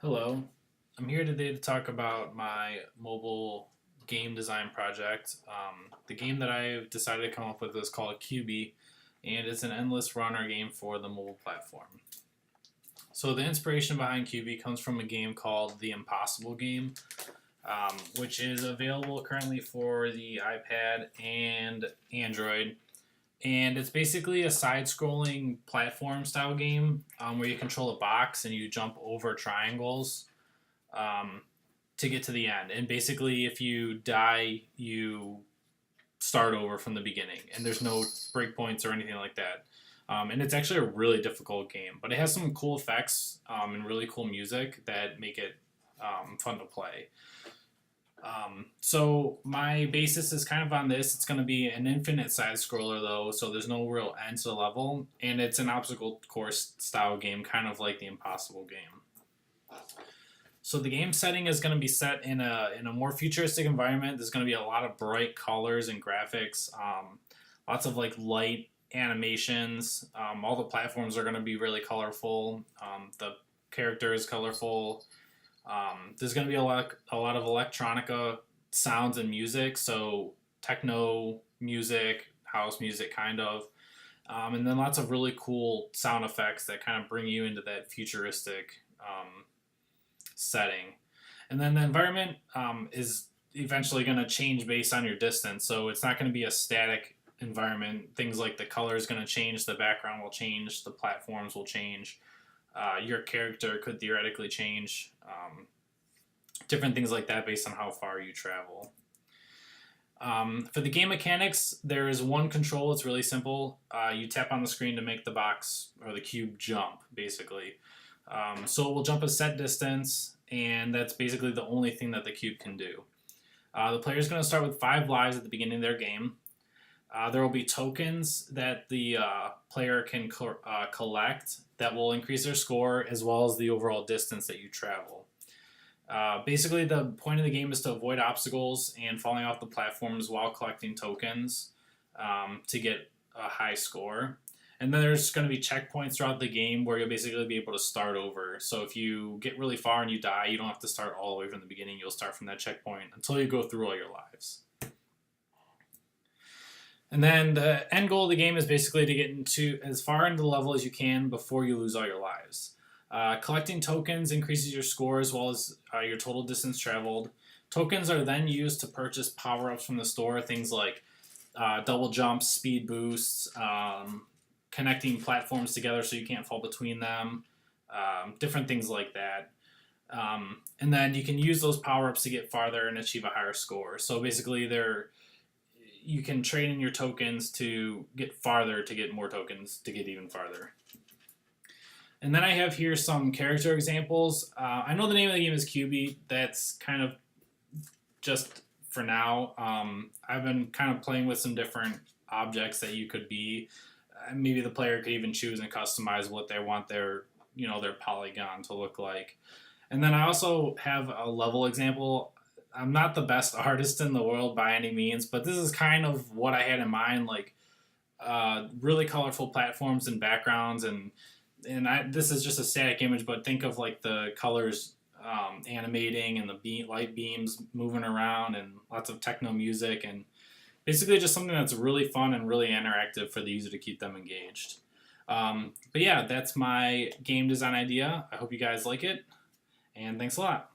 Hello, I'm here today to talk about my mobile game design project. The game that I've decided to come up with is called QB, and it's an endless runner game for the mobile platform. So the inspiration behind QB comes from a game called The Impossible Game, which is available currently for the iPad and Android. And it's basically a side-scrolling platform-style game where you control a box and you jump over triangles um, to get to the end. And basically, if you die, you start over from the beginning, and there's no breakpoints or anything like that. And it's actually a really difficult game, but it has some cool effects and really cool music that make it fun to play. So my basis is kind of on this. It's going to be an infinite side scroller though, so there's no real end to the level, and it's an obstacle course style game, kind of like the Impossible Game. So the game setting is going to be set in a more futuristic environment. There's going to be a lot of bright colors and graphics, lots of like light animations. All the platforms are going to be really colorful. The character is colorful. There's going to be a lot of electronica sounds and music, so techno music, house music, kind of, and then lots of really cool sound effects that kind of bring you into that futuristic setting. And then the environment is eventually going to change based on your distance, so it's not going to be a static environment. Things like the color is going to change, the background will change, the platforms will change. Your character could theoretically change, different things like that based on how far you travel. For the game mechanics, there is one control. It's really simple. You tap on the screen to make the box or the cube jump, basically. So it will jump a set distance, and that's basically the only thing that the cube can do. The player is going to start with 5 lives at the beginning of their game. There will be tokens that the player can collect that will increase their score as well as the overall distance that you travel. Basically, the point of the game is to avoid obstacles and falling off the platforms while collecting tokens to get a high score. And then there's going to be checkpoints throughout the game where you'll basically be able to start over. So if you get really far and you die, you don't have to start all the way from the beginning. You'll start from that checkpoint until you go through all your lives. And then the end goal of the game is basically to get into as far into the level as you can before you lose all your lives. Collecting tokens increases your score as well as your total distance traveled. Tokens are then used to purchase power-ups from the store, things like double jumps, speed boosts, connecting platforms together so you can't fall between them, different things like that. And then you can use those power-ups to get farther and achieve a higher score. So basically you can trade in your tokens to get farther, to get more tokens, to get even farther. And then I have here some character examples. I know the name of the game is QB. That's kind of just for now. I've been kind of playing with some different objects that you could be. Maybe the player could even choose and customize what they want their polygon to look like. And then I also have a level example. I'm not the best artist in the world by any means, but this is kind of what I had in mind, like really colorful platforms and backgrounds, and this is just a static image, but think of like the colors animating and the light beams moving around and lots of techno music, and basically just something that's really fun and really interactive for the user to keep them engaged. But yeah, that's my game design idea. I hope you guys like it, and thanks a lot.